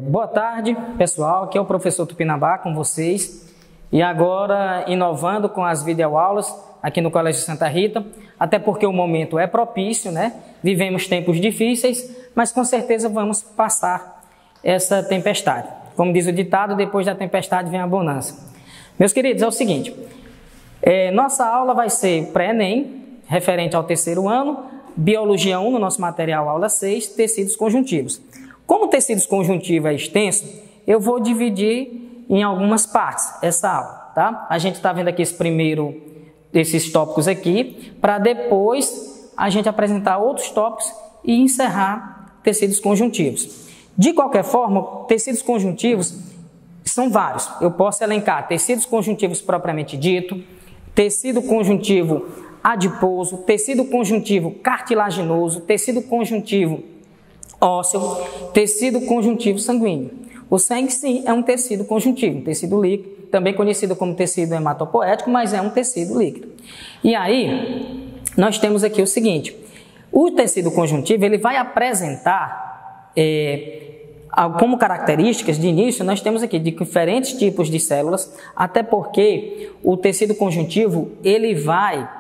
Boa tarde, pessoal. Aqui é o professor Tupinambá com vocês. E agora, inovando com as videoaulas aqui no Colégio Santa Rita, até porque o momento é propício, né? Vivemos tempos difíceis, mas com certeza vamos passar essa tempestade. Como diz o ditado, depois da tempestade vem a bonança. Meus queridos, é o seguinte, nossa aula vai ser pré-ENEM, referente ao terceiro ano, Biologia 1, no nosso material aula 6, tecidos conjuntivos. Como tecidos conjuntivos é extenso, eu vou dividir em algumas partes essa aula, tá? A gente está vendo aqui esses tópicos aqui, para depois a gente apresentar outros tópicos e encerrar tecidos conjuntivos. De qualquer forma, tecidos conjuntivos são vários. Eu posso elencar tecidos conjuntivos propriamente dito, tecido conjuntivo adiposo, tecido conjuntivo cartilaginoso, tecido conjuntivo ósseo, tecido conjuntivo sanguíneo. O sangue, sim, é um tecido conjuntivo, um tecido líquido, também conhecido como tecido hematopoético, mas é um tecido líquido. E aí, nós temos aqui o seguinte, o tecido conjuntivo, ele vai apresentar, como características de início, nós temos aqui diferentes tipos de células, até porque o tecido conjuntivo, ele vai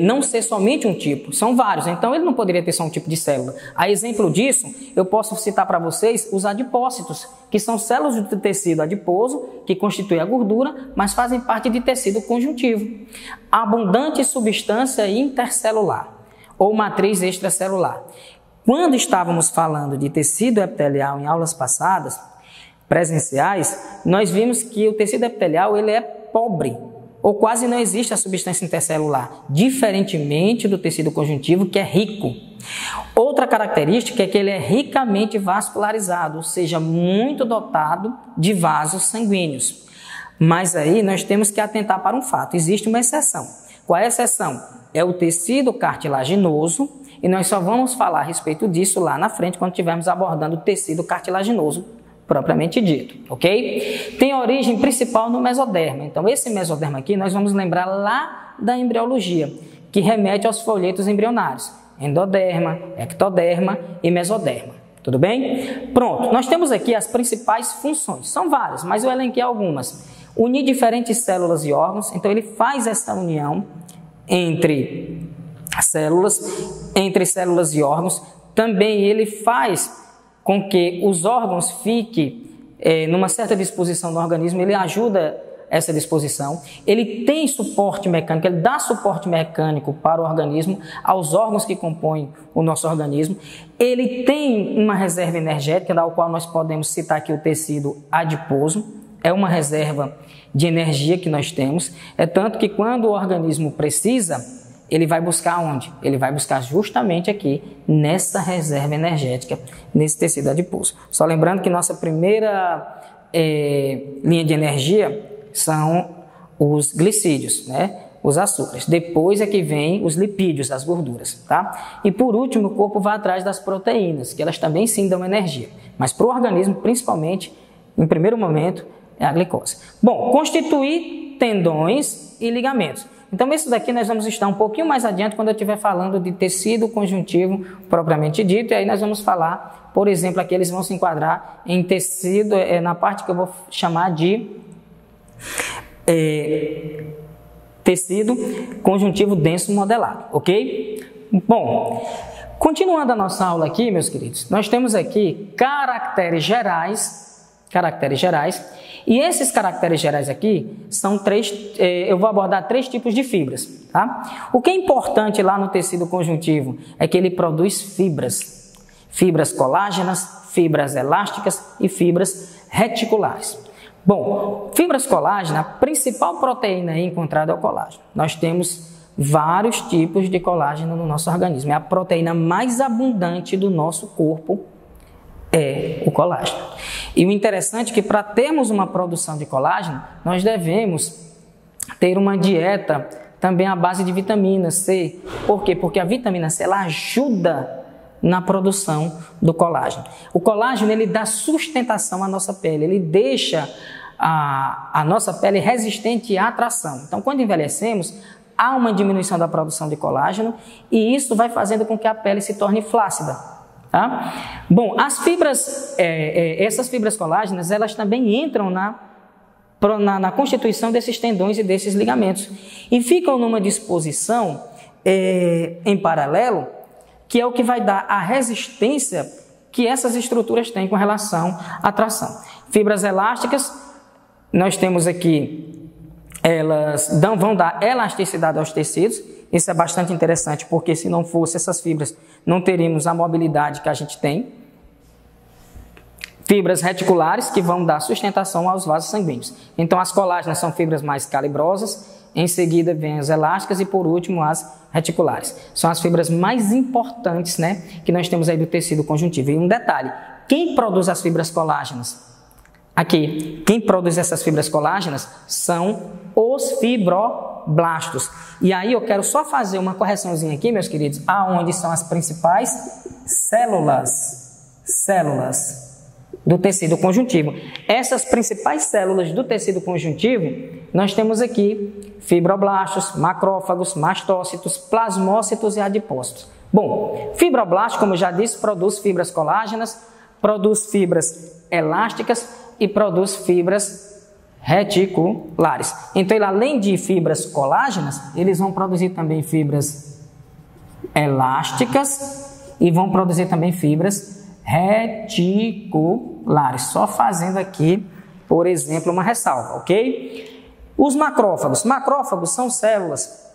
não ser somente um tipo, são vários, então ele não poderia ter só um tipo de célula. A exemplo disso, eu posso citar para vocês os adipócitos, que são células do tecido adiposo, que constituem a gordura, mas fazem parte de tecido conjuntivo. Abundante substância intercelular, ou matriz extracelular. Quando estávamos falando de tecido epitelial em aulas passadas, presenciais, nós vimos que o tecido epitelial ele é pobre, ou quase não existe a substância intercelular, diferentemente do tecido conjuntivo, que é rico. Outra característica é que ele é ricamente vascularizado, ou seja, muito dotado de vasos sanguíneos. Mas aí nós temos que atentar para um fato, existe uma exceção. Qual é a exceção? É o tecido cartilaginoso, e nós só vamos falar a respeito disso lá na frente, quando estivermos abordando o tecido cartilaginoso propriamente dito, ok? Tem origem principal no mesoderma. Então, esse mesoderma aqui, nós vamos lembrar lá da embriologia, que remete aos folhetos embrionários. Endoderma, ectoderma e mesoderma. Tudo bem? Pronto, nós temos aqui as principais funções. São várias, mas eu elenquei algumas. Unir diferentes células e órgãos. Então, ele faz essa união entre células e órgãos. Também ele faz com que os órgãos fiquem numa certa disposição do organismo, ele ajuda essa disposição, ele tem suporte mecânico, ele dá suporte mecânico para o organismo, aos órgãos que compõem o nosso organismo, ele tem uma reserva energética, da qual nós podemos citar aqui o tecido adiposo, é uma reserva de energia que nós temos, é tanto que quando o organismo precisa, ele vai buscar onde? Ele vai buscar justamente aqui, nessa reserva energética, nesse tecido adiposo. Só lembrando que nossa primeira linha de energia são os glicídios, né? Os açúcares. Depois é que vem os lipídios, as gorduras, tá? E por último, o corpo vai atrás das proteínas, que elas também sim dão energia. Mas para o organismo, principalmente, em primeiro momento, é a glicose. Bom, constituir tendões e ligamentos. Então, isso daqui nós vamos estar um pouquinho mais adiante quando eu estiver falando de tecido conjuntivo propriamente dito. E aí nós vamos falar, por exemplo, aqui eles vão se enquadrar em tecido, na parte que eu vou chamar de tecido conjuntivo denso modelado, ok? Bom, continuando a nossa aula aqui, meus queridos, nós temos aqui caracteres gerais, e esses caracteres gerais aqui são eu vou abordar 3 tipos de fibras, tá? O que é importante lá no tecido conjuntivo é que ele produz fibras colágenas, fibras elásticas e fibras reticulares. Bom, fibras colágenas, a principal proteína aí encontrada é o colágeno. Nós temos vários tipos de colágeno no nosso organismo, é a proteína mais abundante do nosso corpo, é o colágeno. E o interessante é que para termos uma produção de colágeno, nós devemos ter uma dieta também à base de vitamina C. Por quê? Porque a vitamina C ela ajuda na produção do colágeno. O colágeno ele dá sustentação à nossa pele, ele deixa a nossa pele resistente à atração. Então, quando envelhecemos, há uma diminuição da produção de colágeno e isso vai fazendo com que a pele se torne flácida. Tá? Bom, as fibras, essas fibras colágenas, elas também entram na constituição desses tendões e desses ligamentos e ficam numa disposição em paralelo, que é o que vai dar a resistência que essas estruturas têm com relação à tração. Fibras elásticas, nós temos aqui, elas vão dar elasticidade aos tecidos. Isso é bastante interessante, porque se não fosse essas fibras, não teríamos a mobilidade que a gente tem. Fibras reticulares, que vão dar sustentação aos vasos sanguíneos. Então, as colágenas são fibras mais calibrosas, em seguida vem as elásticas e, por último, as reticulares. São as fibras mais importantes, né, que nós temos aí do tecido conjuntivo. E um detalhe, quem produz as fibras colágenas? Aqui, quem produz essas fibras colágenas são os fibroblastos. E aí eu quero só fazer uma correçãozinha aqui, meus queridos, aonde são as principais células do tecido conjuntivo. Essas principais células do tecido conjuntivo, nós temos aqui fibroblastos, macrófagos, mastócitos, plasmócitos e adipócitos. Bom, fibroblasto, como eu já disse, produz fibras colágenas, produz fibras elásticas e produz fibras reticulares. Então, ele, além de fibras colágenas, eles vão produzir também fibras elásticas e vão produzir também fibras reticulares. Só fazendo aqui, por exemplo, uma ressalva, ok? Os macrófagos. Macrófagos são células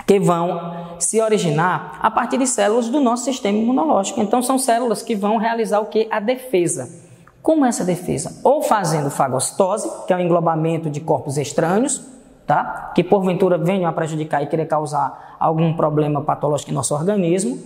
que vão se originar a partir de células do nosso sistema imunológico. Então, são células que vão realizar o que? A defesa. Como essa defesa? Ou fazendo fagocitose, que é o englobamento de corpos estranhos, tá? Que porventura venham a prejudicar e querer causar algum problema patológico em nosso organismo,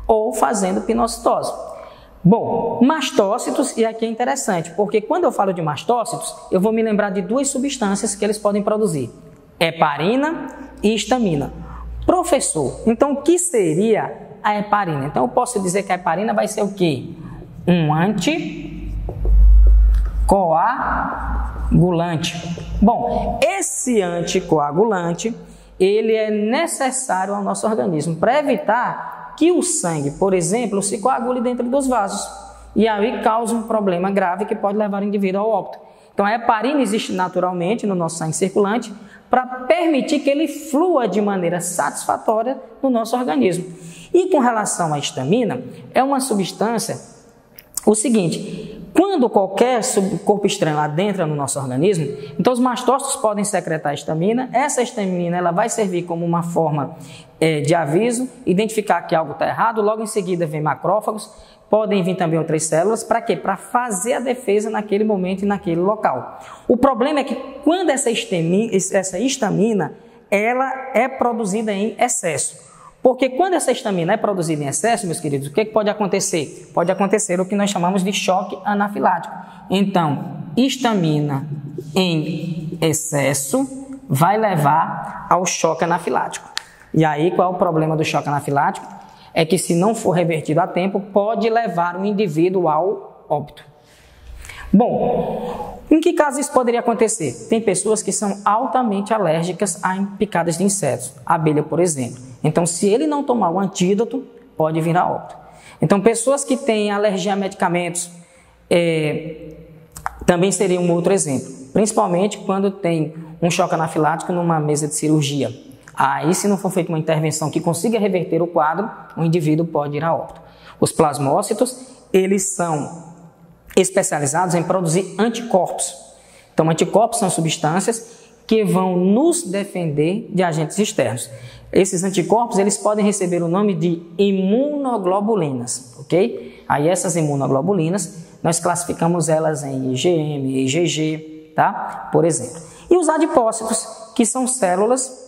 ou fazendo pinocitose. Bom, mastócitos, e aqui é interessante, porque quando eu falo de mastócitos, eu vou me lembrar de duas substâncias que eles podem produzir: heparina e histamina. Professor, então o que seria a heparina? Então eu posso dizer que a heparina vai ser o quê? Um anticoagulante. Bom, esse anticoagulante, ele é necessário ao nosso organismo para evitar que o sangue, por exemplo, se coagule dentro dos vasos e aí causa um problema grave que pode levar o indivíduo ao óbito. Então a heparina existe naturalmente no nosso sangue circulante para permitir que ele flua de maneira satisfatória no nosso organismo. E com relação à histamina, é uma substância, o seguinte: quando qualquer corpo estranho adentra no nosso organismo, então os mastócitos podem secretar histamina. Essa histamina ela vai servir como uma forma de aviso, identificar que algo está errado. Logo em seguida vem macrófagos, podem vir também outras células. Para quê? Para fazer a defesa naquele momento e naquele local. O problema é que quando essa histamina ela é produzida em excesso. Porque quando essa histamina é produzida em excesso, meus queridos, o que pode acontecer? Pode acontecer o que nós chamamos de choque anafilático. Então, histamina em excesso vai levar ao choque anafilático. E aí, qual é o problema do choque anafilático? É que se não for revertido a tempo, pode levar o indivíduo ao óbito. Bom, em que caso isso poderia acontecer? Tem pessoas que são altamente alérgicas a picadas de insetos, a abelha, por exemplo. Então, se ele não tomar o antídoto, pode vir a óbito. Então, pessoas que têm alergia a medicamentos também seria um outro exemplo, principalmente quando tem um choque anafilático numa mesa de cirurgia. Aí, se não for feita uma intervenção que consiga reverter o quadro, o indivíduo pode ir a óbito. Os plasmócitos, eles são especializados em produzir anticorpos. Então, anticorpos são substâncias que vão nos defender de agentes externos. Esses anticorpos, eles podem receber o nome de imunoglobulinas, ok? Aí essas imunoglobulinas, nós classificamos elas em IgM, IgG, tá? Por exemplo. E os adipócitos, que são células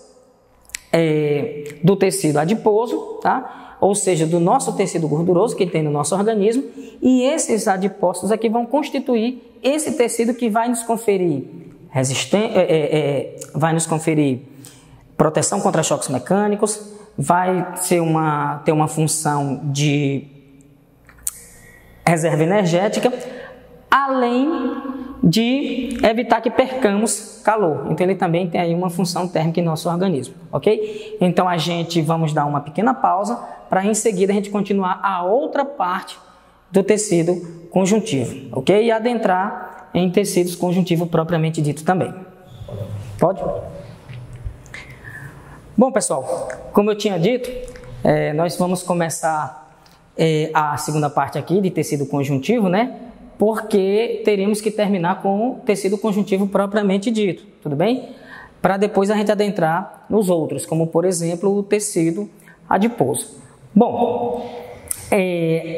do tecido adiposo, tá? Ou seja, do nosso tecido gorduroso que tem no nosso organismo, e esses adipócitos aqui vão constituir esse tecido que vai nos conferir proteção contra choques mecânicos, vai ter uma função de reserva energética, além de evitar que percamos calor. Então ele também tem aí uma função térmica em nosso organismo, ok? Então vamos dar uma pequena pausa para em seguida a gente continuar a outra parte do tecido conjuntivo, ok? E adentrar em tecidos conjuntivos propriamente dito também. Pode? Bom, pessoal, como eu tinha dito, nós vamos começar a segunda parte aqui de tecido conjuntivo, né? Porque teríamos que terminar com o tecido conjuntivo propriamente dito, tudo bem? Para depois a gente adentrar nos outros, como por exemplo o tecido adiposo. Bom,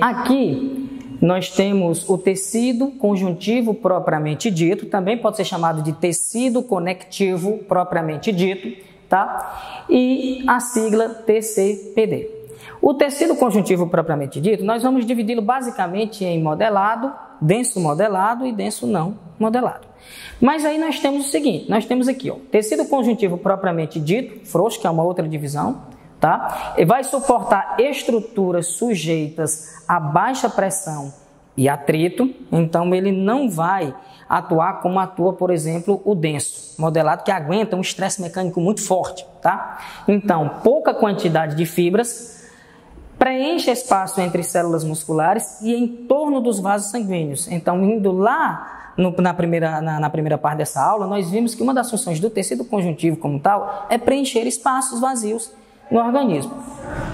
aqui nós temos o tecido conjuntivo propriamente dito, também pode ser chamado de tecido conectivo propriamente dito, tá? E a sigla TCPD. O tecido conjuntivo propriamente dito, nós vamos dividi-lo basicamente em modelado, denso modelado e denso não modelado. Mas aí nós temos o seguinte, nós temos aqui, ó, tecido conjuntivo propriamente dito, frouxo, que é uma outra divisão, tá? E vai suportar estruturas sujeitas a baixa pressão e atrito, então ele não vai atuar como atua, por exemplo, o denso modelado, que aguenta um estresse mecânico muito forte, tá? Então, pouca quantidade de fibras, preenche espaço entre células musculares e em torno dos vasos sanguíneos. Então, indo lá na primeira parte dessa aula, nós vimos que uma das funções do tecido conjuntivo como tal é preencher espaços vazios no organismo.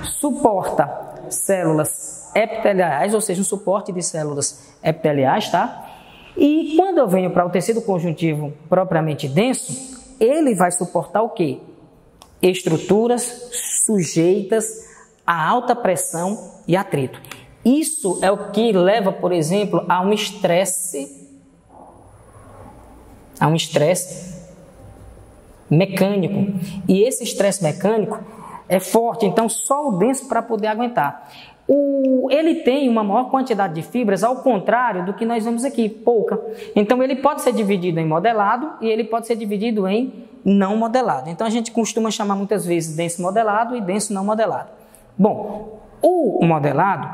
Suporta células epiteliais, ou seja, um suporte de células epiteliais, tá? E quando eu venho para o tecido conjuntivo propriamente denso, ele vai suportar o quê? Estruturas sujeitas a alta pressão e atrito. Isso é o que leva, por exemplo, a um estresse mecânico. E esse estresse mecânico é forte, então só o denso para poder aguentar. Ele tem uma maior quantidade de fibras, ao contrário do que nós vemos aqui, pouca. Então ele pode ser dividido em modelado e ele pode ser dividido em não modelado. Então a gente costuma chamar muitas vezes denso modelado e denso não modelado. Bom, o modelado,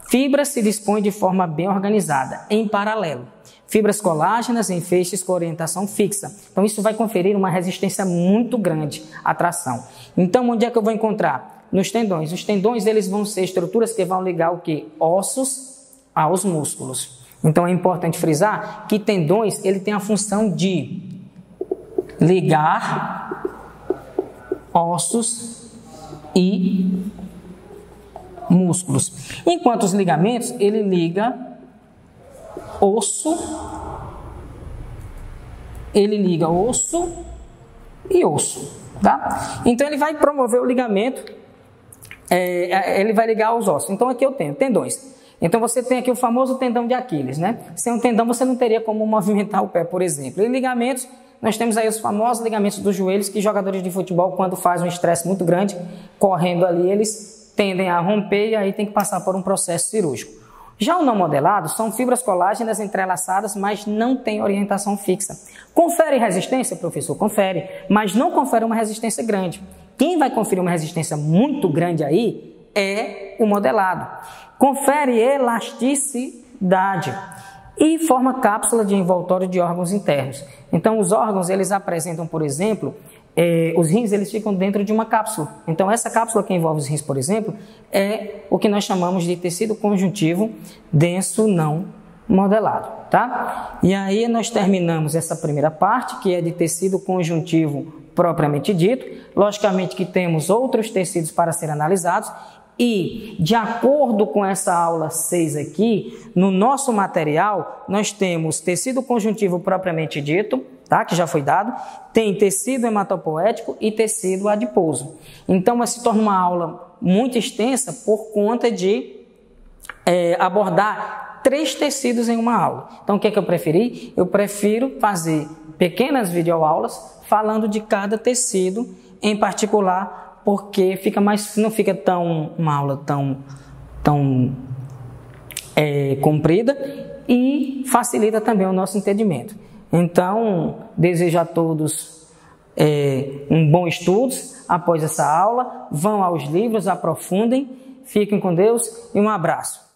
fibras se dispõe de forma bem organizada, em paralelo. Fibras colágenas em feixes com orientação fixa. Então isso vai conferir uma resistência muito grande à tração. Então onde é que eu vou encontrar? Nos tendões. Os tendões eles vão ser estruturas que vão ligar o quê? Ossos aos músculos. Então é importante frisar que tendões ele tem a função de ligar ossos e músculos. Enquanto os ligamentos, ele liga osso e osso, tá? Então ele vai promover o ligamento, ele vai ligar os ossos. Então aqui eu tenho tendões. Então você tem aqui o famoso tendão de Aquiles, né? Sem um tendão você não teria como movimentar o pé, por exemplo. E ligamentos, nós temos aí os famosos ligamentos dos joelhos que jogadores de futebol, quando faz um estresse muito grande, correndo ali, eles tendem a romper e aí tem que passar por um processo cirúrgico. Já o não modelado são fibras colágenas entrelaçadas, mas não tem orientação fixa. Confere resistência, professor? Confere, mas não confere uma resistência grande. Quem vai conferir uma resistência muito grande aí é o modelado. Confere elasticidade e forma cápsula de envoltório de órgãos internos. Então os órgãos eles apresentam, por exemplo, os rins eles ficam dentro de uma cápsula. Então essa cápsula que envolve os rins, por exemplo, é o que nós chamamos de tecido conjuntivo denso não modelado, tá? E aí nós terminamos essa primeira parte, que é de tecido conjuntivo propriamente dito. Logicamente que temos outros tecidos para serem analisados e, de acordo com essa aula 6 aqui, no nosso material, nós temos tecido conjuntivo propriamente dito, tá? Que já foi dado, tem tecido hematopoético e tecido adiposo. Então, se torna uma aula muito extensa por conta de abordar 3 tecidos em uma aula. Então, o que é que eu preferi? Eu prefiro fazer pequenas videoaulas falando de cada tecido em particular, porque não fica uma aula tão comprida e facilita também o nosso entendimento. Então, desejo a todos um bom estudo após essa aula. Vão aos livros, aprofundem, fiquem com Deus e um abraço.